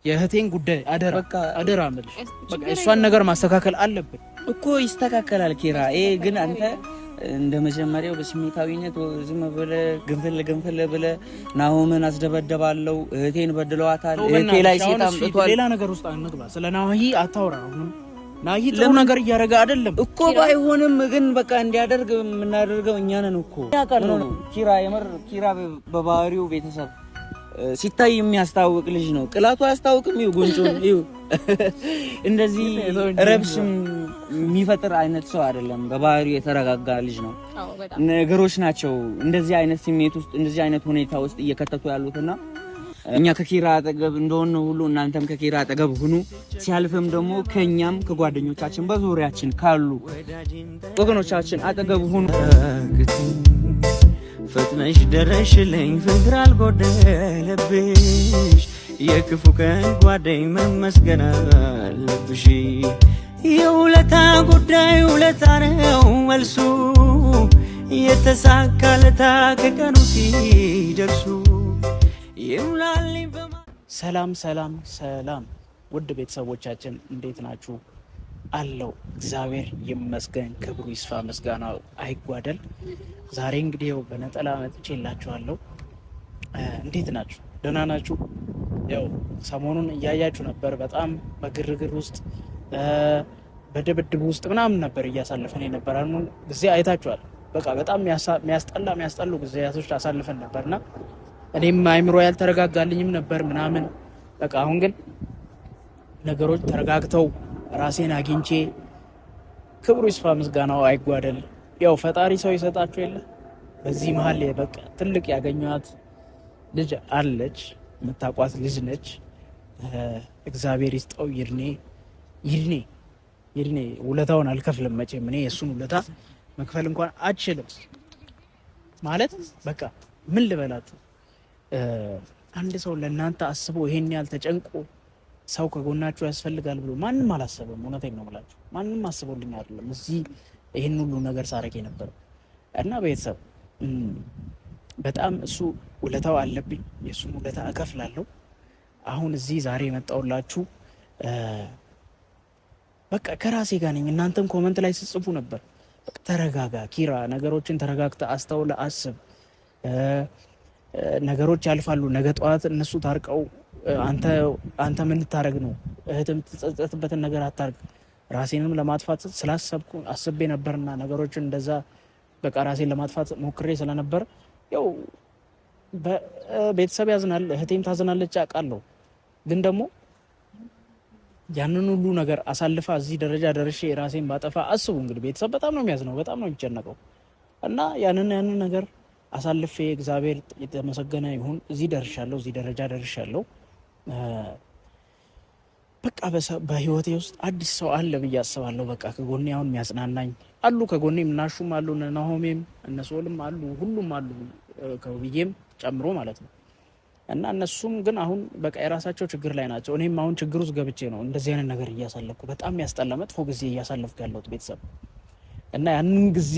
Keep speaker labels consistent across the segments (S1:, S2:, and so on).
S1: የእህቴን ጉዳይ አደራ አምልሽ በቃ እሷን ነገር ማስተካከል አለብን
S2: እኮ ይስተካከላል ኪራ ይሄ ግን አንተ እንደ መጀመሪያው በስሜታዊነት ዝም ብለህ ገንፈል ብለህ ናሆምን አስደበደባለሁ እህቴን በድለዋታል እህቴ ላይ ሴት አምጥቷል
S1: ሌላ ነገር ውስጥ አንግባ ስለ ናሂ አታውራ ነው ናሂ ጥሩ ነገር እያደረገ አይደለም
S2: እኮ ባይሆንም ግን በቃ እንዲያደርግ የምናደርገው እኛ ነን እኮ ያውቃሉ ኪራ የምር ኪራ በባህሪው ቤተሰብ ሲታይ የሚያስታውቅ ልጅ ነው ቅላቱ አያስታውቅም ይው ጉንጩን ይው እንደዚህ ረብሽም የሚፈጥር አይነት ሰው አይደለም በባህሪው የተረጋጋ ልጅ ነው ነገሮች ናቸው እንደዚህ አይነት ስሜት ውስጥ እንደዚህ አይነት ሁኔታ ውስጥ እየከተቱ ያሉትና እኛ ከኪራ አጠገብ እንደሆነ ሁሉ እናንተም ከኪራ አጠገብ ሁኑ ሲያልፍም ደግሞ ከኛም ከጓደኞቻችን በዙሪያችን ካሉ ወገኖቻችን አጠገብ ሁኑ ፈጥነሽ ደረሽልኝ ፍቅር አልጎደለብሽ የክፉ ቀን ጓደኝ መመስገን አለብሽ የውለታ ጉዳይ ውለታ ነው መልሱ የተሳካለታ ከቀኑ ሲደርሱ
S1: ሰላም ሰላም ሰላም ውድ ቤተሰቦቻችን እንዴት ናችሁ አለው እግዚአብሔር ይመስገን ክብሩ ይስፋ ምስጋናው አይጓደል ዛሬ እንግዲህ ያው በነጠላ መጥቼላችኋለሁ እንዴት ናችሁ ደህና ናችሁ ያው ሰሞኑን እያያችሁ ነበር በጣም በግርግር ውስጥ በድብድብ ውስጥ ምናምን ነበር እያሳለፈን የነበረው ጊዜ አይታችኋል በቃ በጣም የሚያስጠሉ ጊዜያቶች አሳልፈን ነበርና እኔም አይምሮ ያልተረጋጋልኝም ነበር ምናምን በቃ አሁን ግን ነገሮች ተረጋግተው ራሴን አግኝቼ ክብሩ ይስፋ ምስጋናው አይጓደል ያው ፈጣሪ ሰው ይሰጣችሁ የለ በዚህ መሃል በቃ ትልቅ ያገኘኋት ልጅ አለች የምታቋት ልጅ ነች እግዚአብሔር ይስጠው ይድኔ ውለታውን አልከፍልም መቼም እኔ የሱን ውለታ መክፈል እንኳን አልችልም ማለት በቃ ምን ልበላችሁ አንድ ሰው ለእናንተ አስቦ ይሄን ያህል ተጨንቆ ሰው ከጎናችሁ ያስፈልጋል ብሎ ማንም አላሰበም እውነቴን ነው የምላችሁ ማንም አስቦልኝ አይደለም እዚህ ይሄን ሁሉ ነገር ሳረክ ነበር እና ቤተሰብ በጣም እሱ ውለታው አለብኝ የሱን ውለታ እከፍላለሁ አሁን እዚህ ዛሬ መጣውላችሁ በቃ ከራሴ ጋር ነኝ እናንተም ኮሜንት ላይ ጽፉ ነበር ተረጋጋ ኪራ ነገሮችን ተረጋግተ አስተውለ አስብ ነገሮች ያልፋሉ ነገ ጧት እነሱ ታርቀው አንተ ምን ልታረግ ነው እህትም ተጸጸትበትን ነገር አታርግ ራሴንም ለማጥፋት ስላሰብኩ አስቤ ነበርና ነገሮችን እንደዛ በቃ ራሴን ለማጥፋት ሞክሬ ስለነበር ያው ቤተሰብ ያዝናል እህቴም ታዝናለች አውቃለሁ ግን ደግሞ ያንን ሁሉ ነገር አሳልፋ እዚህ ደረጃ ደርሼ ራሴን ባጠፋ አስቡ እንግዲህ ቤተሰብ በጣም ነው የሚያዝነው በጣም ነው የሚጨነቀው እና ያንን ነገር አሳልፌ እግዚአብሔር የተመሰገነ ይሁን እዚህ ደርሻለሁ እዚህ ደረጃ ደርሻለሁ በቃ በህይወቴ ውስጥ አዲስ ሰው አለ ብዬ አስባለሁ በቃ ከጎኔ አሁን የሚያጽናናኝ አሉ ከጎኔ ምናሹም አሉ ናሆሜም እነሱልም አሉ ሁሉም አሉ ከውብዬም ጨምሮ ማለት ነው እና እነሱም ግን አሁን በቃ የራሳቸው ችግር ላይ ናቸው እኔም አሁን ችግር ውስጥ ገብቼ ነው እንደዚህ አይነት ነገር እያሳለፍኩ በጣም ያስጠላ መጥፎ ጊዜ እያሳለፍኩ ያለሁት ቤተሰብ እና ያንን ጊዜ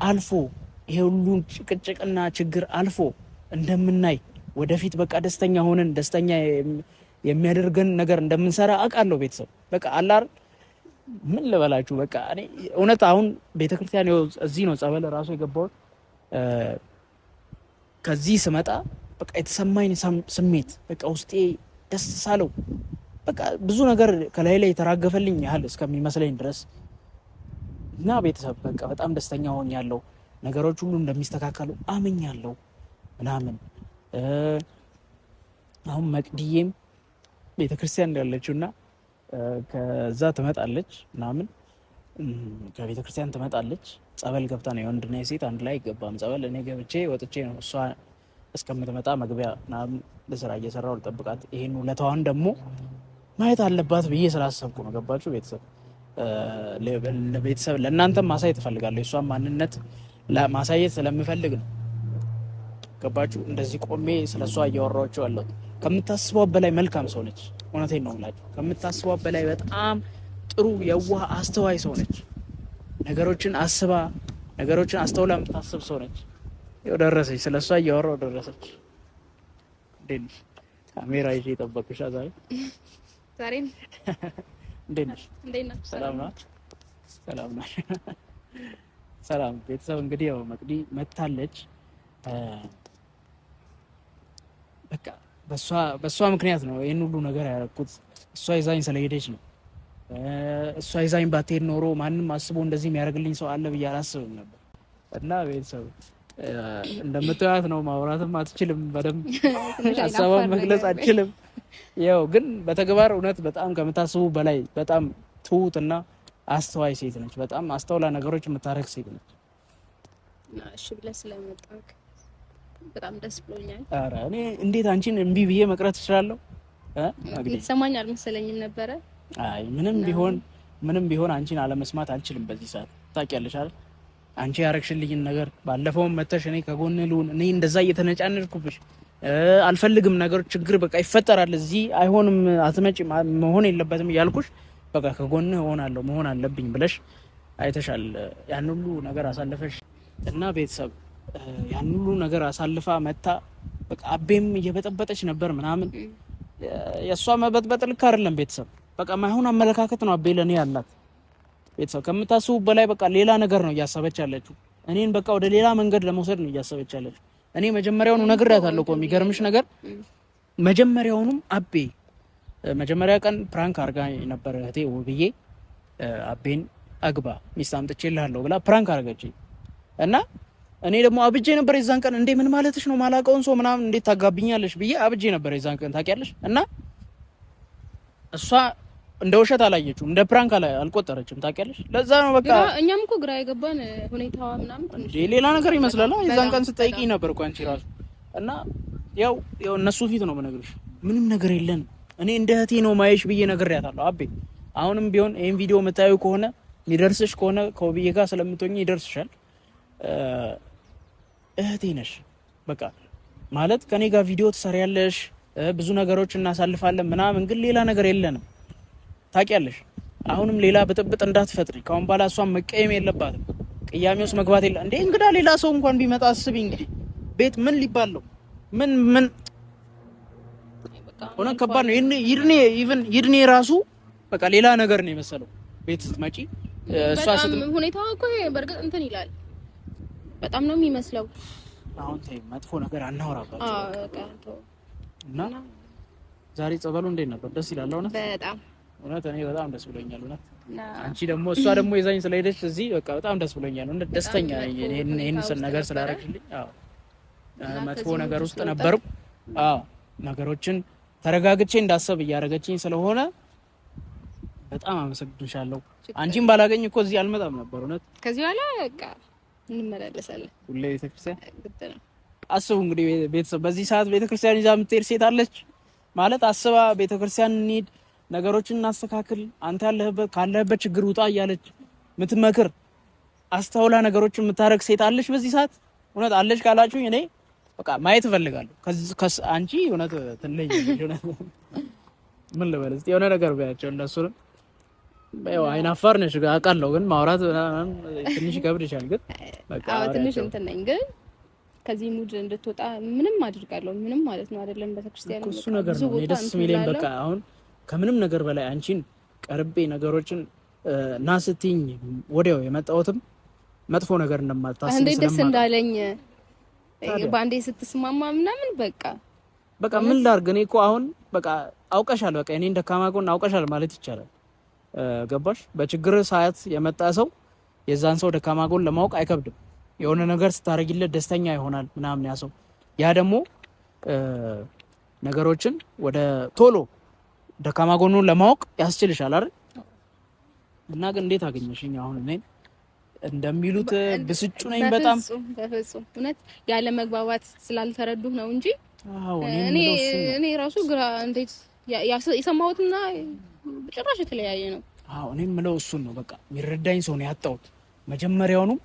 S1: አልፎ ይሄ ሁሉ ጭቅጭቅና ችግር አልፎ እንደምናይ ወደፊት በቃ ደስተኛ ሆነን ደስተኛ የሚያደርገን ነገር እንደምንሰራ አውቃለሁ ቤተሰብ በቃ አላር ምን ልበላችሁ በቃ እኔ እውነት አሁን ቤተክርስቲያን እዚህ ነው ጸበል ራሱ የገባው ከዚህ ስመጣ በቃ የተሰማኝ ስሜት በቃ ውስጤ ደስ ሳለው በቃ ብዙ ነገር ከላይ ላይ የተራገፈልኝ ያህል እስከሚመስለኝ ድረስ እና ቤተሰብ በቃ በጣም ደስተኛ ሆኛለሁ ነገሮች ሁሉ እንደሚስተካከሉ አምኛለሁ ምናምን አሁን መቅዲዬም ቤተክርስቲያን እንዳለችውና ከዛ ትመጣለች ምናምን ከቤተክርስቲያን ትመጣለች ጸበል ገብታ ነው የወንድና የሴት አንድ ላይ አይገባም ጸበል እኔ ገብቼ ወጥቼ ነው እሷ እስከምትመጣ መግቢያ ምናምን ለስራ እየሰራው ልጠብቃት ይሄን ውለታዋን ደግሞ ማየት አለባት ብዬ ስላሰብኩ ነው ገባችሁ ለቤተሰብ ለእናንተም ማሳየት እፈልጋለሁ የእሷን ማንነት ማሳየት ስለምፈልግ ነው ገባችሁ እንደዚህ ቆሜ ስለሷ እያወራኋችሁ ያለሁት ከምታስበው በላይ መልካም ሰው ነች እውነቴን ነው የምላችሁ ከምታስበው በላይ በጣም ጥሩ የዋህ አስተዋይ ሰው ነች ነገሮችን አስባ ነገሮችን አስተውላ የምታስብ ሰው ነች ይኸው ደረሰች ስለሷ እያወራሁ ደረሰች ካሜራ ይዤ የጠበቅኩሽ ዛሬ እንዴት ነሽ? ሰላም ነው? ሰላም ነው። ሰላም ቤተሰብ። እንግዲህ ያው መቅዲ መታለች። በቃ በሷ ምክንያት ነው ይሄን ሁሉ ነገር ያደረኩት። እሷ ይዛኝ ስለሄደች ነው። እሷ ይዛኝ ባትሄድ ኖሮ ማንም አስቦ እንደዚህ የሚያደርግልኝ ሰው አለ ብዬ አላስብም ነበር። እና ቤተሰብ እንደምታዩት ነው። ማውራትም አትችልም፣ በደንብ ሀሳቧን መግለጽ አትችልም። ያው ግን በተግባር እውነት በጣም ከምታስቡ በላይ በጣም ትሁት እና አስተዋይ ሴት ነች። በጣም አስተውላ ነገሮች የምታረግ ሴት ነች።
S3: እሺ ብለህ ስለመጣህ በጣም ደስ ብሎኛል።
S1: ኧረ እኔ እንዴት አንቺን እምቢ ብዬ መቅረት እችላለሁ?
S3: የተሰማኝ አልመሰለኝም ነበረ።
S1: አይ ምንም ቢሆን አንቺን አለመስማት አልችልም በዚህ ሰዓት። ታውቂያለሽ አይደል? አንቺ ያረግሽልኝን ነገር ባለፈውም መተሽ እኔ ከጎን ልሁን፣ እኔ እንደዛ እየተነጫነርኩብሽ አልፈልግም፣ ነገሮች ችግር በቃ ይፈጠራል፣ እዚህ አይሆንም፣ አትመጪ፣ መሆን የለበትም እያልኩሽ በቃ ከጎን እሆናለሁ፣ መሆን አለብኝ ብለሽ አይተሻል። ያን ሁሉ ነገር አሳልፈሽ እና ቤተሰብ ያን ሁሉ ነገር አሳልፋ መታ በቃ አቤም እየበጠበጠች ነበር ምናምን። የእሷ መበጥበጥ ልክ አይደለም ቤተሰብ። በቃ ማይሆን አመለካከት ነው አቤ ለኔ ያላት ቤተሰብ። ከምታስቡ በላይ በቃ ሌላ ነገር ነው እያሰበች ያለችው። እኔን በቃ ወደ ሌላ መንገድ ለመውሰድ ነው እያሰበች ያለችው። እኔ መጀመሪያውኑ ነግሬያታለሁ እኮ። የሚገርምሽ ነገር መጀመሪያውኑም አቤ መጀመሪያ ቀን ፕራንክ አርጋ ነበር እህቴ ውብዬ፣ አቤን አግባ ሚስት አምጥቼልሃለሁ ብላ ፕራንክ አርጋችኝ እና እኔ ደግሞ አብጄ ነበር የዛን ቀን። እንዴ ምን ማለትሽ ነው? ማላውቀውን ሰው ምናምን እንዴት ታጋብኛለሽ ብዬ አብጄ ነበር የዛን ቀን ታውቂያለሽ። እና እሷ እንደ ውሸት አላየችውም፣ እንደ ፕራንክ አልቆጠረችም ታውቂያለሽ። ለዛ ነው በቃ
S3: እኛም እኮ ግራ የገባን ሁኔታዋ ምናምን
S1: እንዴ ሌላ ነገር ይመስላል። የዛን ቀን ስጠይቂኝ ነበር እኮ አንቺ ራሱ። እና ያው እነሱ ፊት ነው የምነግርሽ፣ ምንም ነገር የለን። እኔ እንደ እህቴ ነው ማየሽ ብዬ ነግሬያታለሁ አቤ። አሁንም ቢሆን ይሄን ቪዲዮ የምታዩ ከሆነ የሚደርስሽ ከሆነ ከውብዬ ጋር ስለምትሆኚ ይደርስሻል። እህቴ ነሽ በቃ ማለት ከኔ ጋር ቪዲዮ ትሰሪያለሽ፣ ብዙ ነገሮች እናሳልፋለን ምናምን፣ ግን ሌላ ነገር የለንም ታውቂያለሽ። አሁንም ሌላ ብጥብጥ እንዳትፈጥሪ። ካሁን በኋላ እሷን መቀየም የለባትም፣ ቅያሜ ውስጥ መግባት የለ እንዴ። እንግዳ ሌላ ሰው እንኳን ቢመጣ አስቢ እንግዲህ ቤት ምን ሊባል ነው? ምን ሆነ ከባድ ነው። ይድኔ ራሱ በቃ ሌላ ነገር ነው የመሰለው ቤት ስትመጪ። እሷ
S3: ሁኔታው እኮ በእርግጥ እንትን ይላል፣ በጣም ነው የሚመስለው።
S1: አሁን ተይ መጥፎ ነገር አናወራባቸው። እና ዛሬ ጸበሉ እንዴት ነበር? ደስ ይላል እውነት እኔ በጣም ደስ ብሎኛል እውነት። አንቺ ደግሞ እሷ ደግሞ የዛኝ ስለሄደች እዚህ በቃ በጣም ደስ ብሎኛል እውነት። ደስተኛ ይሄን ነገር ስላደረግሽልኝ። መጥፎ ነገር ውስጥ ነበርኩ። ነገሮችን ተረጋግቼ እንዳሰብ እያደረገችኝ ስለሆነ በጣም አመሰግንሻለሁ። አንቺን ባላገኝ እኮ እዚህ አልመጣም ነበር እውነት።
S3: ከዚህ በኋላ በቃ እንመላለሳለን
S1: ሁሌ ቤተክርስቲያን። አስቡ እንግዲህ ቤተሰብ፣ በዚህ ሰዓት ቤተክርስቲያን ይዛ የምትሄድ ሴት አለች ማለት አስባ ቤተክርስቲያን እንሂድ፣ ነገሮችን እናስተካክል፣ አንተ ካለህበት ችግር ውጣ እያለች የምትመክር አስተውላ ነገሮችን የምታረግ ሴት አለች በዚህ ሰዓት እውነት። አለች ካላችሁ እኔ በቃ ማየት እፈልጋለሁ። አንቺ እውነት ትለኛለሽ እውነት። ምን ልበል እስቲ የሆነ ነገር በያቸው እነሱንም። ያው አይናፋር ነሽ አውቃለሁ፣ ግን ማውራት ትንሽ ይከብድሻል። ግን በቃ
S3: ትንሽ እንትን ነኝ፣ ግን ከዚህ ሙድ እንድትወጣ ምንም አድርጋለሁ። ምንም ማለት ነው አይደለም ቤተክርስቲያን
S1: እሱ ነገር ነው ደስ የሚለኝ። በቃ አሁን ከምንም ነገር በላይ አንቺን ቀርቤ ነገሮችን ና ስትይኝ ወዲያው የመጣሁትም መጥፎ ነገር እንደማታስብ
S3: እንዴት ደስ እንዳለኝ ባንዴ ስትስማማ ምናምን በቃ ምን ላድርግ። እኔ እኮ አሁን በቃ አውቀሻል፣ በቃ እኔ ደካማ ጎን አውቀሻል ማለት ይቻላል። ገባሽ? በችግር ሰዓት የመጣ ሰው የዛን ሰው ደካማ ጎን ለማወቅ አይከብድም። የሆነ ነገር ስታረጊለት ደስተኛ ይሆናል ምናምን ያ ሰው። ያ ደግሞ ነገሮችን ወደ ቶሎ ደካማ ጎኑን ለማወቅ ያስችልሻል አይደል? እና ግን እንዴት አገኘሽኝ? አሁን እኔ እንደሚሉት ብስጩ ነኝ በጣም በፍጹም እውነት ያለ መግባባት ስላልተረዱህ ነው እንጂ እኔ ራሱ ግራ እንዴት የሰማሁትና ጭራሽ የተለያየ ነው።
S1: እኔ የምለው እሱን ነው። በቃ የሚረዳኝ ሰው ነው ያጣሁት። መጀመሪያውኑም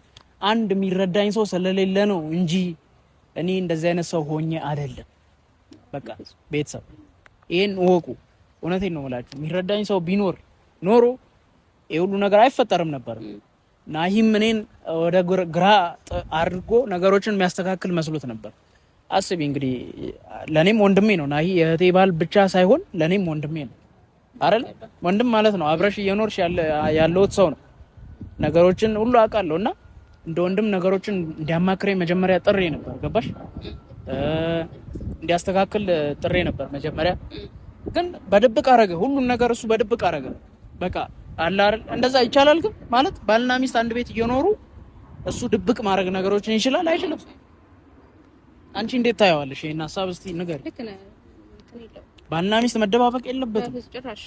S1: አንድ የሚረዳኝ ሰው ስለሌለ ነው እንጂ እኔ እንደዚህ አይነት ሰው ሆኜ አይደለም። በቃ ቤተሰብ ይሄን ወቁ። እውነቴን ነው የምላችሁ። የሚረዳኝ ሰው ቢኖር ኖሮ ይሄ ሁሉ ነገር አይፈጠርም ነበር። ናሂም እኔን ወደ ግራ አድርጎ ነገሮችን የሚያስተካክል መስሎት ነበር።
S3: አስቢ እንግዲህ ለኔም ወንድሜ ነው ናሂ የእህቴ ባል ብቻ ሳይሆን ለኔም ወንድሜ ነው አይደል? ወንድም ማለት ነው አብረሽ እየኖርሽ ያለውት ሰው ነው። ነገሮችን ሁሉ አውቃለሁና እንደ ወንድም ነገሮችን እንዲያማክረኝ መጀመሪያ ጥሬ ነበር። ገባሽ? እንዲያስተካክል ጥሬ ነበር መጀመሪያ። ግን በድብቅ አረገ ሁሉን ነገር እሱ በድብቅ አረገ። በቃ አለ አይደል? እንደዛ ይቻላል? ግን ማለት ባልና ሚስት አንድ ቤት እየኖሩ እሱ ድብቅ ማድረግ ነገሮችን ይችላል አይችልም? አንቺ እንዴት ታየዋለሽ ይሄን ሀሳብ? እስቲ ንገሪ። ባልና ሚስት መደባበቅ የለበትም።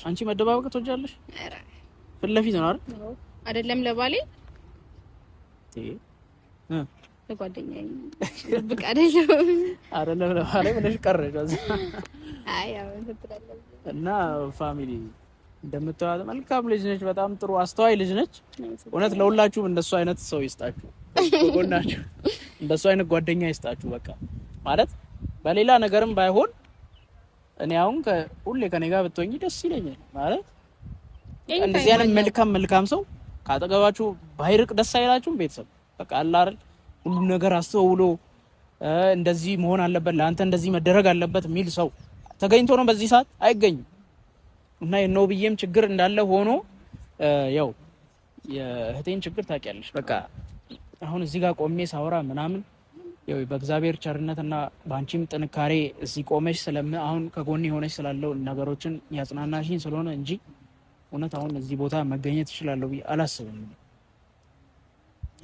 S3: አንቺ መደባበቅ ትወጃለሽ? ፊት ለፊት ነው አይደል?
S4: አይደለም ለባሌ ለጓደኛዬ ድብቅ አይደለም
S3: ለባሌ ብለሽ ቀረሽ።
S4: አይ ያው እንትላለን
S3: እና ፋሚሊ እንደምታዩት መልካም ልጅ ነች። በጣም ጥሩ አስተዋይ ልጅ ነች። እውነት ለሁላችሁም እንደሱ አይነት ሰው ይስጣችሁ፣ ጎናችሁ እንደሱ አይነት ጓደኛ ይስጣችሁ። በቃ ማለት በሌላ ነገርም ባይሆን እኔ አሁን ሁሌ ከኔ ጋር ብትሆኚ ደስ ይለኛል። ማለት እንደዚህ አይነት መልካም ሰው ካጠገባችሁ ባይርቅ ደስ አይላችሁም? ቤተሰብ በቃ አለ አይደል ሁሉም ነገር አስተውሎ እንደዚህ መሆን አለበት ለአንተ እንደዚህ መደረግ አለበት የሚል ሰው ተገኝቶ ነው በዚህ ሰዓት አይገኝም። እና የነው ብዬም ችግር እንዳለ ሆኖ ያው የእህቴን ችግር ታውቂያለሽ። በቃ አሁን እዚህ ጋር ቆሜ ሳወራ ምናምን ያው በእግዚአብሔር ቸርነትና በአንቺም ጥንካሬ እዚህ ቆመሽ አሁን ከጎኔ ሆነሽ ስላለው ነገሮችን ያጽናናሽኝ ስለሆነ እንጂ እውነት አሁን እዚህ ቦታ መገኘት እችላለሁ ብዬ አላስብም።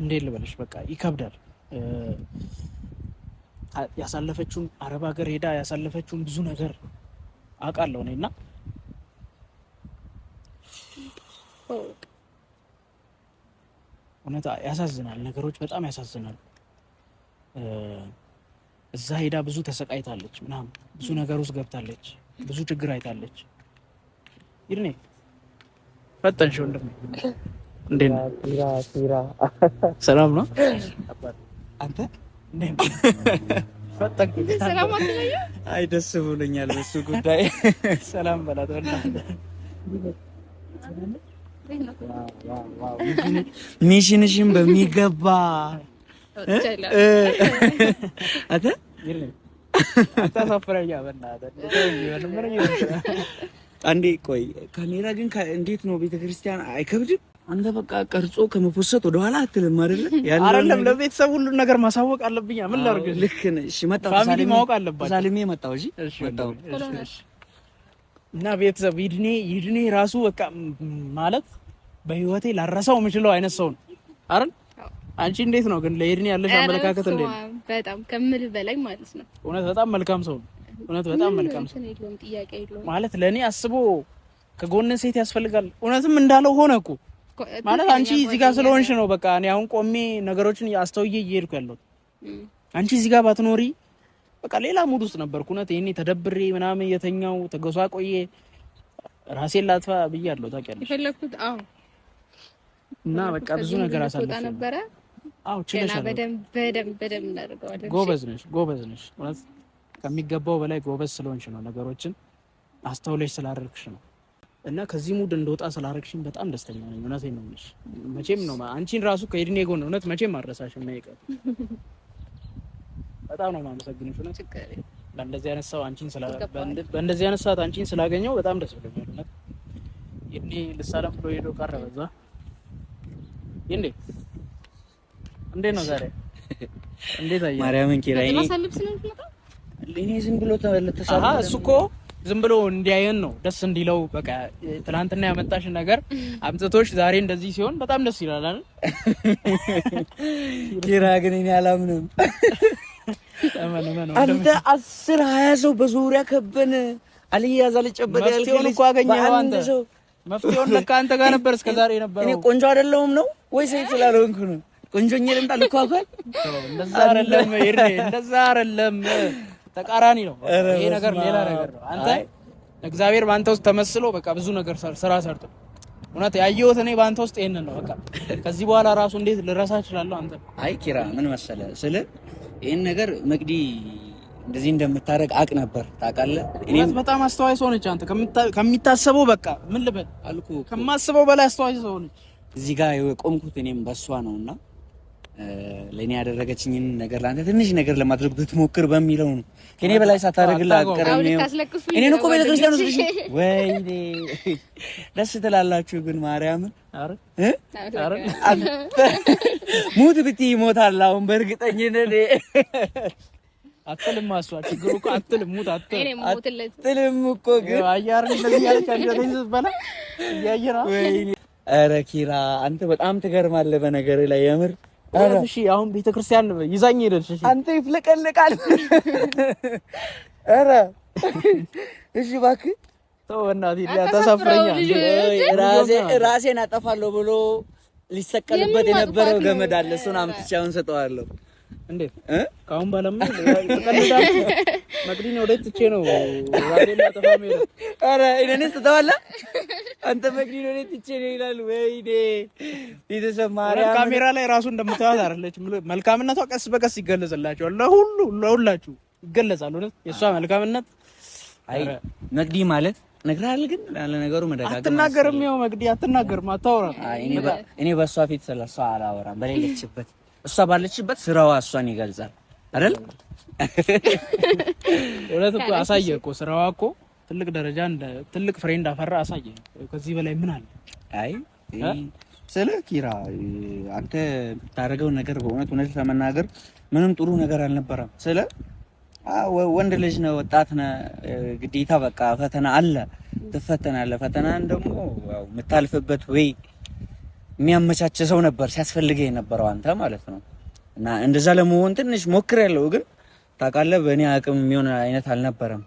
S3: እንዴት ልበልሽ በቃ ይከብዳል። ያሳለፈችውን አረብ ሀገር ሄዳ ያሳለፈችውን ብዙ ነገር አውቃለሁ እኔና እውነት ያሳዝናል። ነገሮች በጣም ያሳዝናሉ። እዛ ሄዳ ብዙ ተሰቃይታለች ምናምን ብዙ ነገር ውስጥ ገብታለች። ብዙ ችግር አይታለች። ይድኔ ፈጠንሽ ወንድም እንዴት ነው? ሰላም ነው አንተ? ፈጠንኩ።
S4: ሰላም አትለኝ?
S2: አይ ደስ ብሎኛል በሱ ጉዳይ።
S3: ሰላም በላት ወንድም።
S2: ሚሽንሽን በሚገባ አተ
S3: አታሳፍረኛ በእናትህ።
S2: አንዴ ቆይ ካሜራ ግን እንዴት ነው ቤተክርስቲያን አይከብድም? አንተ በቃ ቀርጾ ከመፖሰት ወደ ኋላ አትልም አይደለ?
S3: አይደለም ለቤተሰብ ሁሉ ነገር ማሳወቅ አለብኝ። ምን ላድርግ?
S2: ልክ ነህ። እሺ መጣሁ።
S3: ፋሚሊ ማወቅ አለባቸው።
S2: ሳልሜ መጣሁ። እሺ መጣሁ።
S3: እና ቤተሰብ ይድኔ ራሱ በቃ ማለት በህይወቴ ላረሳው የምችለው አይነት ሰው ነው አይደል? አንቺ እንዴት ነው ግን ለይድኔ ያለሽ አመለካከት እንዴት ነው?
S4: በጣም ከምል በላይ ማለት ነው።
S3: እውነት በጣም መልካም ሰው ነው። እውነት በጣም መልካም ሰው ማለት ለኔ አስቦ ከጎን ሴት ያስፈልጋል። እውነትም እንዳለው ሆነ እኮ ማለት አንቺ እዚህ ጋር ስለሆንሽ ነው። በቃ እኔ አሁን ቆሜ ነገሮችን አስተውዬ እየሄድኩ ያለሁት አንቺ እዚህ ጋር ባትኖሪ በቃ ሌላ ሙድ ውስጥ ነበርኩ። እውነት ይሄኔ ተደብሬ ምናምን የተኛው ተገሷ ቆየ ራሴን ላጥፋ ብያለሁ። ታውቂያለሽ የፈለኩት እና በቃ ብዙ ነገር አሳልፈ
S4: ነበር።
S3: አዎ ችለሻል።
S4: በደንብ እናደርገዋለን።
S3: ጎበዝ ነሽ። እውነት ከሚገባው በላይ ጎበዝ ስለሆንሽ ነው። ነገሮችን አስተውለሽ ስላደረግሽ ነው። እና ከዚህ ሙድ እንደወጣ ስላደረግሽኝ በጣም ደስተኛ ነኝ። እውነቴን ነው የምልሽ። መቼም ነው አንቺን ራሱ ከይድኔ ጎን እውነት መቼም አልረሳሽም። ማይቀር በጣም ነው የማመሰግንሽ። እውነት በእንደዚህ አይነት ሰው በእንደዚህ አይነት ሰዓት አንቺን ስላገኘው በጣም ደስ ብሎኛል። እውነት ይድኔ ልሳለም ብሎ ሄዶ ቀረ በዛ። እንዴት ነው ዛሬ? እንዴት አየህ?
S2: ማርያምን ኪራይ እኔ ዝም ብሎ ተሳለ።
S3: እሱ እኮ ዝም ብሎ እንዲያየን ነው ደስ እንዲለው። በቃ ትናንትና ያመጣሽ ነገር አምጥቶሽ ዛሬ እንደዚህ ሲሆን በጣም ደስ ይላል አይደል?
S2: ኪራ ግን እኔ አላምንም። አንተ 10-20 ሰው በዙሪያ ከበን አልያዝ አልጨበጥ
S3: ያልከኝ እኮ አገኘኸው አንተ። መፍትሄውን ለካ አንተ ጋር ነበር እስከዛሬ ነበር።
S2: እኔ ቆንጆ አይደለሁም ነው ወይ ሴት ስላልሆንኩ ነው? ቆንጆኝ ልምጣ ልኳኳል?
S3: እንደዛ አይደለም ይርኔ፣ እንደዛ አይደለም። ተቃራኒ ነው ይሄ ነገር፣ ሌላ ነገር ነው። አንተ እግዚአብሔር ባንተ ውስጥ ተመስሎ በቃ ብዙ ነገር ስራ ሰርቶ እውነት ያየሁት እኔ ባንተ ውስጥ ይሄንን ነው። በቃ ከዚህ በኋላ ራሱ እንዴት ልረሳ እችላለሁ አንተ?
S2: አይ ኪራ ምን መሰለህ ስለ ይሄን ነገር መቅዲ እንደዚህ እንደምታረግ አቅ ነበር ታውቃለህ።
S3: እኔም በጣም አስተዋይ ሰው ነች። አንተ ከሚታሰበው በቃ ምን ልበል አልኩ ከማስበው በላይ አስተዋይ ሰው ነች።
S2: እዚህ ጋር የቆምኩት እኔም በሷ ነውና ለኔ ያደረገችኝን ነገር ላንተ ትንሽ ነገር ለማድረግ ብትሞክር በሚለው ነው። ከኔ በላይ ሳታደርግልህ አትቀርም። እኔን እኮ ቤተክርስቲያን ውስጥ ወይኔ ደስ ትላላችሁ ግን ማርያምን አረ ሙት ብትይ ይሞታል። አሁን በእርግጠኝነት
S3: አትልም አሷ ችግሩ እኮ አትልም ሙት
S2: አትልም እኮ ግን
S3: አያር እንደዚህ ያለች አንደኝ ዝበላ ያየራ
S2: ወይኔ አረ ኪራ አንተ በጣም ትገርማለህ በነገር ላይ የምር።
S3: እሺ አሁን ቤተክርስቲያን ይዛኝ ሄደች። እሺ
S2: አንተ ይፍለቀልቃል። አረ እሺ እባክህ
S3: ተው እናቴ ተሳፍረኛል።
S2: ራሴን አጠፋለሁ ብሎ ሊሰቀልበት የነበረው ገመድ አለ። እሱን አምጥቼ አሁን ሰጠዋለሁ።
S3: እንዴት ካሁን ባለማ ተቀልዳ መቅዲን ወዴት ትቼ ነው ራሴን አጠፋ ማለት?
S2: አረ እኔንስ ተዋላ አንተ መቅዲን ወዴት ትቼ ነው ይላል። ወይኔ ቤተሰብ ማርያም
S3: ካሜራ ላይ ራሱ እንደምታዩት አይደለች። መልካምነቷ ቀስ በቀስ ይገለጽላችኋል። ለሁላችሁ ይገለጻል። እውነት የእሷ መልካምነት
S2: አይ መቅዲ ማለት ነግራል። ግን ያለ ነገሩ መደጋገም
S3: አትናገርም። ያው መቅዲ አትናገርም፣ አታወራም።
S2: እኔ በእሷ ፊት ስለሷ አላወራም። በሌለችበት እሷ ባለችበት ስራዋ እሷን ይገልጻል አይደል?
S3: እውነት እኮ አሳየ እኮ ስራዋ እኮ ትልቅ ደረጃ ትልቅ ፍሬ እንዳፈራ አሳየ። ከዚህ በላይ ምን አለ?
S2: አይ ስለ ኪራ አንተ የምታደርገው ነገር በእውነት ለመናገር ምንም ጥሩ ነገር አልነበረም። ስለ ወንድ ልጅ ነው፣ ወጣት ነው፣ ግዴታ በቃ ፈተና አለ፣ ትፈተናለህ። ፈተናን ደግሞ ያው የምታልፍበት ወይ የሚያመቻች ሰው ነበር ሲያስፈልገህ የነበረው አንተ ማለት ነው። እና እንደዛ ለመሆን ትንሽ ሞክሬያለሁ፣ ግን ታውቃለህ በእኔ አቅም የሚሆን አይነት አልነበረም።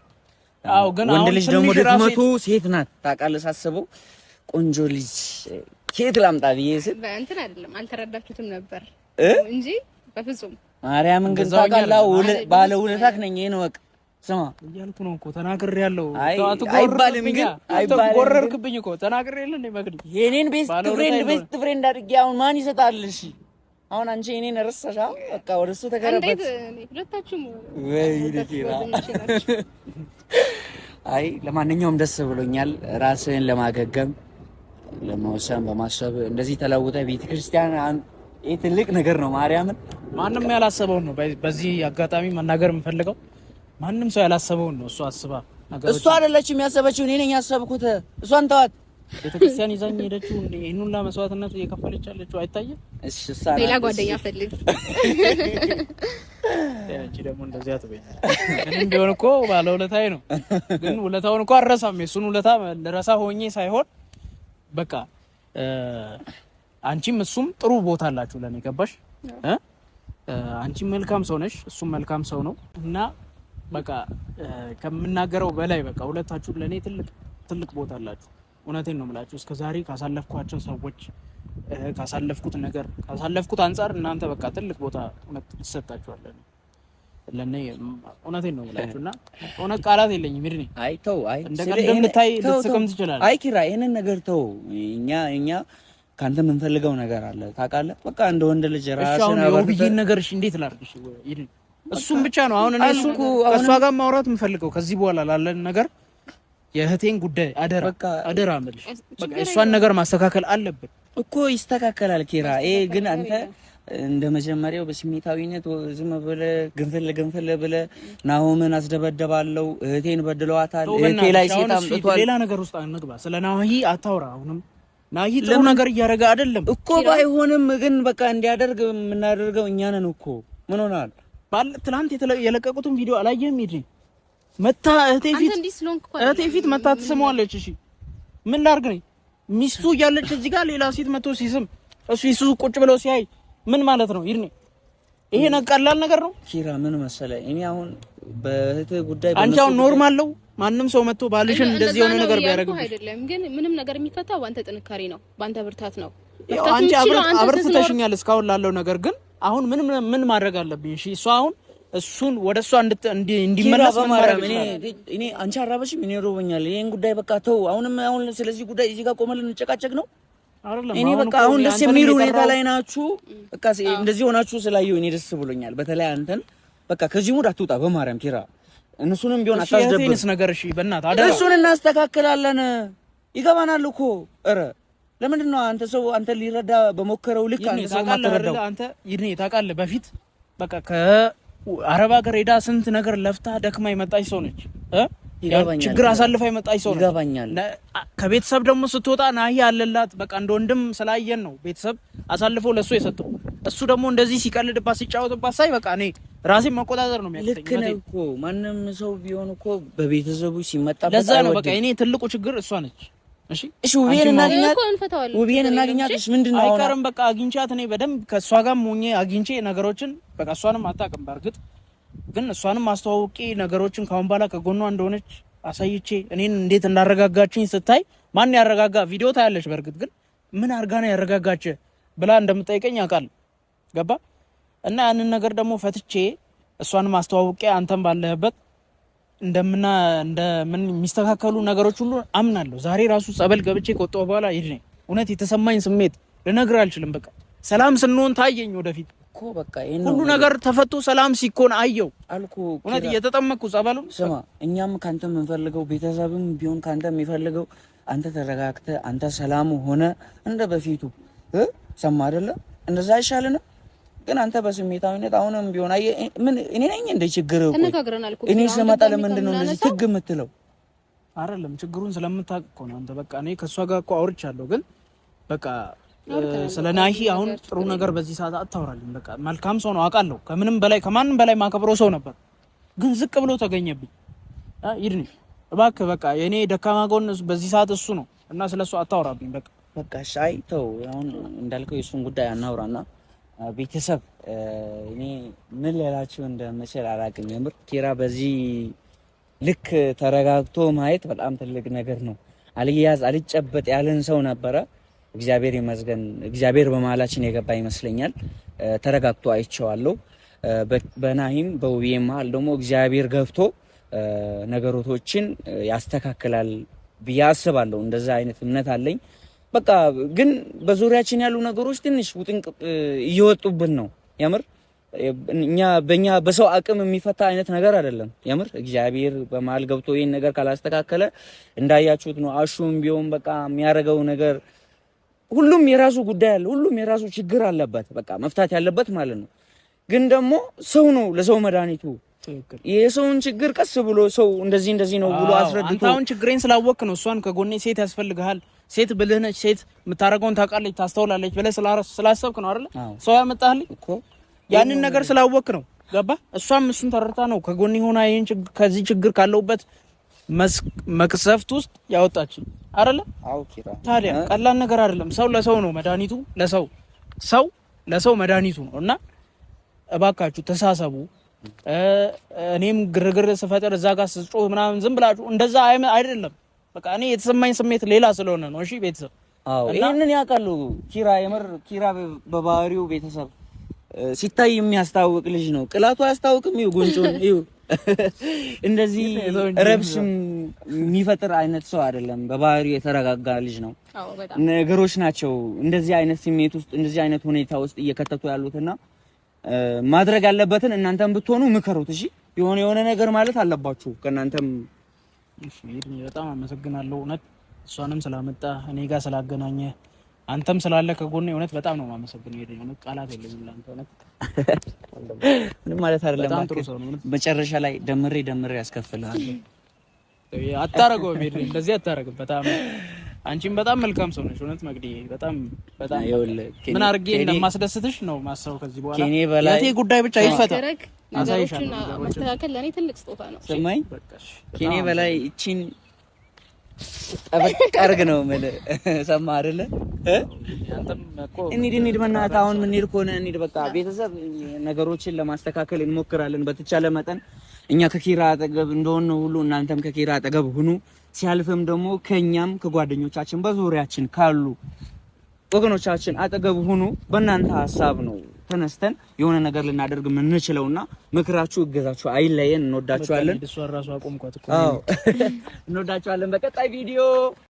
S3: አዎ ግን
S2: ወንድ ልጅ ደግሞ ድክመቱ ሴት ናት ታውቃለህ። ሳስበው ቆንጆ ልጅ ኬት ላምጣ ብዬ ስል
S4: በእንትን አይደለም አልተረዳችሁትም ነበር እንጂ በፍጹም
S2: ማርያምን ግን ታውቃለህ ባለ ውለታክ ነኝ። ይሄን ወቅ ስማ
S3: እያልኩ ነው እኮ ተናግሬያለሁ።
S2: አይባልም ግን አይባልም።
S3: ጎረርክብኝ እኮ ተናግሬያለሁ። እንደ መግድ
S2: የኔን ቤስት ፍሬንድ አድርጌ አሁን ማን ይሰጣል? እሺ አሁን አንቺ እኔን ረሳሻ? በቃ ወደሱ ተከረበት።
S4: ሁለታችሁም
S2: ወይ ዲራ አይ ለማንኛውም ደስ ብሎኛል። ራስህን ለማገገም ለመወሰን በማሰብ እንደዚህ ተለውጠ ቤተክርስቲያን ይሄ ትልቅ ነገር ነው። ማርያምን
S3: ማንም ያላሰበውን ነው በዚህ አጋጣሚ መናገር የምፈልገው። ማንም ሰው ያላሰበውን ነው እሷ አስባ ነገሮች።
S2: እሷ አይደለችም ያሰበችው፣ እኔ ነኝ ያሰብኩት። እሷን ተዋት።
S3: ቤተክርስቲያን ይዛኝ ሄደችው። ይሄን ሁላ መስዋዕትነት እየከፈለች ያለችው አይታየም?
S2: እሺ እሷ
S4: ሌላ ጓደኛ ፈልግ።
S3: ያቺ ደግሞ እንደዚያ ትበይ። እኔም ቢሆን እኮ ባለውለታዬ ነው፣ ግን ውለታውን እኮ አልረሳም። የሱን ውለታ ልረሳ ሆኜ ሳይሆን በቃ አንቺም እሱም ጥሩ ቦታ አላችሁ ለኔ። ገባሽ? አንቺም መልካም ሰው ነሽ፣ እሱም መልካም ሰው ነው እና በቃ ከምናገረው በላይ በቃ ሁለታችሁ ለኔ ትልቅ ቦታ አላችሁ። እውነቴን ነው የምላችሁ። እስከዛሬ ካሳለፍኳቸው ሰዎች ካሳለፍኩት ነገር ካሳለፍኩት አንፃር እናንተ በቃ ትልቅ ቦታ እውነት ትሰጣችኋል ለኔ። እውነቴን ነው የምላችሁና እውነት ቃላት የለኝም። ይድኒ
S2: አይ ተው፣ አይ
S3: እንደምታይ ልትስቅም ትችላለህ።
S2: አይ ኪራ ይሄንን ነገር ተው። እኛ ካንተ የምንፈልገው ነገር አለ ታውቃለህ። በቃ እንደ ወንድ ልጅ ራስህን
S3: አባብዬን ነገር እሺ እንዴት ላድርግሽ? ይድኒ እሱም ብቻ ነው አሁን እኔ እሱ ከሷ ጋር ማውራት የምፈልገው ከዚህ በኋላ ላለን ነገር የእህቴን ጉዳይ አደራ እምልሽ በቃ እሷን ነገር ማስተካከል አለብን
S2: እኮ። ይስተካከላል ኪራ። ግን አንተ እንደ መጀመሪያው በስሜታዊነት ዝም ብለህ ግንፍል ብለህ ናሆምን አስደበደባለሁ እህቴን በድለዋታል እህቴ ላይ ሴት አምጥቷል።
S3: ሌላ ነገር ውስጥ አንግባ። ስለ ናሂ አታውራ። አሁንም ናሂ ጥሩ ነገር እያደረገ አይደለም
S2: እኮ። ባይሆንም ግን በቃ እንዲያደርግ የምናደርገው እኛ ነን እኮ። ምን ሆናል?
S3: ትናንት የለቀቁትን ቪዲዮ አላየህም? ይድኝ መታ እህቴ ፊት መታ ትስመዋለች። እሺ ምን ላድርግ ነኝ? ሚስቱ እያለች እዚህ ጋር ሌላ ሴት መቶ ሲስም እሱ ቁጭ ብለው ሲያይ ምን ማለት ነው? ይድኝ ይሄ ቀላል ነገር ነው
S2: ኪራ። ምን መሰለህ እኔ አሁን በእህቴ ጉዳይ
S3: አንቺ አሁን ኖርማል ነው ማንም ሰው መጥቶ ባልሽን እንደዚህ የሆነ ነገር ቢያደርግ
S4: አይደለም። ግን ምንም ነገር የሚፈታው ባንተ ጥንካሬ ነው፣ ባንተ ብርታት ነው።
S3: አንቺ አብርትተሽኛል እስካሁን ላለው ነገር ግን አሁን ምን ማድረግ አለብኝ? እሺ እሷ አሁን እሱን ወደሷ እንዲመለስ ማለት
S2: እኔ አንቺ አራበሽም እኔ ሮበኛል። ይሄን ጉዳይ በቃ ተው። አሁን ስለዚህ ጉዳይ እዚህ ጋር ቆመን እንጨቃጨቅ ነው አይደለም? እኔ በቃ አሁን ደስ የሚል ሁኔታ ላይ ናችሁ። በቃ እንደዚህ ሆናችሁ ስላየሁ እኔ ደስ ብሎኛል። በተለይ አንተን በቃ ከዚህ ሙድ አትውጣ በማርያም ኪራ። እነሱንም ቢሆን አታስደብር
S3: ነገር። እሺ በእናትህ አደራ፣
S2: እሱን እናስተካክላለን። ይገባናል እኮ ኧረ ለምንድን ነው አንተ ሊረዳ በሞከረው ልክ አንተ ሰው ማትረዳው?
S3: አንተ ይድኔ ታውቃለህ፣ በፊት በቃ ከአረብ ሀገር ሄዳ ስንት ነገር ለፍታ ደክማ የመጣች ሰው ነች። ችግር አሳልፋ የመጣች ሰው ነች።
S2: ይገባኛል።
S3: ከቤተሰብ ደግሞ ስትወጣ ናሂ አለላት። በቃ እንደ ወንድም ስላየን ነው ቤተሰብ አሳልፎ ለሱ የሰጠው። እሱ ደግሞ እንደዚህ ሲቀልድባት ሲጫወትባት ሳይ በቃ እኔ ራሴን መቆጣጠር ነው የሚያቅተኝ።
S2: ልክ ነው እኮ ማንም ሰው ቢሆን እኮ በቤተሰቡ ሲመጣበት
S3: ለዛ ነው በቃ እኔ ትልቁ ችግር እሷ ነች። እሺ ውብዬን እናገኛት ምንድነው አይቀርም። በቃ አግኝቻት እኔ በደንብ ከእሷ ጋር ሆኜ አግኝቼ ነገሮችን በቃ እሷንም አታውቅም በእርግጥ ግን እሷንም አስተዋውቂ ነገሮችን ካሁን በኋላ ከጎኗ እንደሆነች አሳይቼ እኔን እንዴት እንዳረጋጋችኝ ስታይ ማን ያረጋጋ ቪዲዮ ታያለች። በእርግጥ ግን ምን አርጋ ነው ያረጋጋች ብላ እንደምጠይቀኝ አውቃለሁ። ገባ እና ያንን ነገር ደግሞ ፈትቼ እሷንም አስተዋውቄ አንተም ባለህበት እንደምን የሚስተካከሉ ነገሮች ሁሉ አምናለሁ። ዛሬ ራሱ ጸበል ገብቼ ከወጣሁ በኋላ ይሄ እውነት የተሰማኝ ስሜት ልነግር አልችልም። በቃ ሰላም ስንሆን ታየኝ ወደፊት
S2: እኮ በቃ
S3: ሁሉ ነገር ተፈቶ ሰላም ሲኮን አየው
S2: አልኩ።
S3: እውነት እየተጠመቅኩ ጸበሉ
S2: ስማ፣ እኛም ካንተ የምንፈልገው ቤተሰብም ቢሆን ካንተ የሚፈልገው አንተ ተረጋግተህ አንተ ሰላም ሆነ እንደ በፊቱ ሰማ አይደለ? እንደዛ አይሻልንም? ግን አንተ በስሜታዊነት አሁንም ቢሆን ምን እኔ ነኝ እንደ ችግር እኮ እኔ ስመጣ ለምንድን ነው እንደዚህ ትግ የምትለው?
S3: አይደለም ችግሩን ስለምታውቅ እኮ ነው አንተ። በቃ እኔ ከሷ ጋር እኮ አውርቻለሁ፣ ግን በቃ ስለ ናሂ አሁን ጥሩ ነገር በዚህ ሰዓት አታውራልኝ። በቃ መልካም ሰው ነው አውቃለሁ። ከምንም በላይ ከማንም በላይ ማከብረው ሰው ነበር፣ ግን ዝቅ ብሎ ተገኘብኝ። ይድኒ እባክህ በቃ የኔ ደካማ ጎን በዚህ ሰዓት እሱ ነው እና ስለሱ አታውራብኝ።
S2: በቃ ሻይ ተው። አሁን እንዳልከው የሱን ጉዳይ አናውራና ቤተሰብ እኔ ምን ልላችሁ እንደምችል አላውቅም። የምር ኪራ በዚህ ልክ ተረጋግቶ ማየት በጣም ትልቅ ነገር ነው። አልያዝ አልጨበጥ ያለን ሰው ነበረ። እግዚአብሔር ይመስገን፣ እግዚአብሔር በመሀላችን የገባ ይመስለኛል። ተረጋግቶ አይቼዋለሁ። በናሂም በውብዬም መሀል ደግሞ እግዚአብሔር ገብቶ ነገሮችን ያስተካክላል ብዬ አስባለሁ። እንደዛ አይነት እምነት አለኝ። በቃ ግን በዙሪያችን ያሉ ነገሮች ትንሽ ውጥንቅጥ እየወጡብን ነው። የምር በእኛ በሰው አቅም የሚፈታ አይነት ነገር አይደለም። የምር እግዚአብሔር በመሀል ገብቶ ይህን ነገር ካላስተካከለ እንዳያችሁት ነው። አሹም ቢሆን በቃ የሚያደርገው ነገር ሁሉም የራሱ ጉዳይ አለ፣ ሁሉም የራሱ ችግር አለበት። በቃ መፍታት ያለበት ማለት ነው። ግን ደግሞ ሰው ነው ለሰው መድኃኒቱ። የሰውን ችግር ቀስ ብሎ ሰው እንደዚህ ነው ብሎ አስረድቶ
S3: አንተ አሁን ችግሬን ስላወቅህ ነው እሷን ከጎኔ ሴት ያስፈልግሃል፣ ሴት ብልህ ነች፣ ሴት የምታረገውን ታውቃለች፣ ታስተውላለች ብለህ ስላሰብክ ነው አይደል ሰው ያመጣህልኝ እኮ። ያንን ነገር ስላወቅህ ነው ገባ። እሷም እሱን ተረድታ ነው ከጎኔ ሆና ይሄን ከዚህ ችግር ካለውበት መቅሰፍት ውስጥ ያወጣችኝ አይደለ? ታዲያ ቀላል ነገር አይደለም። ሰው ለሰው ነው መድኃኒቱ፣ ሰው ለሰው መድኃኒቱ ነው። እና እባካችሁ ተሳሰቡ። እኔም ግርግር ስፈጥር እዛ ጋር ስጮህ ምናምን ዝም ብላችሁ እንደዛ አይደለም። በቃ እኔ የተሰማኝ ስሜት ሌላ ስለሆነ ነው። እሺ ቤተሰብ፣
S2: ይሄንን ያውቃሉ። ኪራ በባህሪው ቤተሰብ ሲታይ የሚያስታውቅ ልጅ ነው። ቅላቱ አያስታውቅም። ይኸው ጉንጩን ይኸው እንደዚህ ረብሽም የሚፈጥር አይነት ሰው አይደለም። በባህሪው የተረጋጋ ልጅ ነው። ነገሮች ናቸው እንደዚህ አይነት ስሜት ውስጥ እንደዚህ አይነት ሁኔታ ውስጥ እየከተቱ ያሉትና ማድረግ ያለበትን እናንተም ብትሆኑ ምከሩት። እሺ የሆነ ነገር ማለት አለባችሁ ከእናንተም።
S3: እሺ በጣም አመሰግናለሁ እውነት እሷንም ስላመጣ እኔ ጋር ስላገናኘ አንተም ስላለ ከጎኔ እውነት በጣም ነው የማመሰግነው። ይሄ እውነት ቃላት የለኝም ለአንተ እውነት
S2: ምንም ማለት አይደለም። መጨረሻ ላይ ደምሬ ያስከፍልሃል።
S3: አታረገው ቤት እንደዚህ አታረግም። በጣም አንቺም በጣም መልካም ሰው ነሽ እውነት መግዲ። በጣም ምን አድርጌ እንደማስደስትሽ ነው ማሰው። ከዚህ በኋላ የቴ ጉዳይ ብቻ ይፈታ
S4: አሳይሻለሁ። ማስተካከል ለኔ ትልቅ ስጦታ ነው።
S2: ሰማኝ ከኔ በላይ እቺን ጠበቅ አድርግ ነው ማለት ሰማ አይደለ? እንሂድ በእናትህ አሁን የምንሄድ ከሆነ እንሂድ በቃ። ቤተሰብ ነገሮችን ለማስተካከል እንሞክራለን በተቻለ መጠን። እኛ ከኪራ አጠገብ እንደሆነ ሁሉ እናንተም ከኪራ አጠገብ ሁኑ። ሲያልፍም ደግሞ ከኛም ከጓደኞቻችን በዙሪያችን ካሉ ወገኖቻችን አጠገብ ሁኑ። በእናንተ ሀሳብ ነው ተነስተን የሆነ ነገር ልናደርግ የምንችለውና ምክራችሁ እገዛችሁ አይለየን። እንወዳችኋለን። እንወዳችኋለን። በቀጣይ ቪዲዮ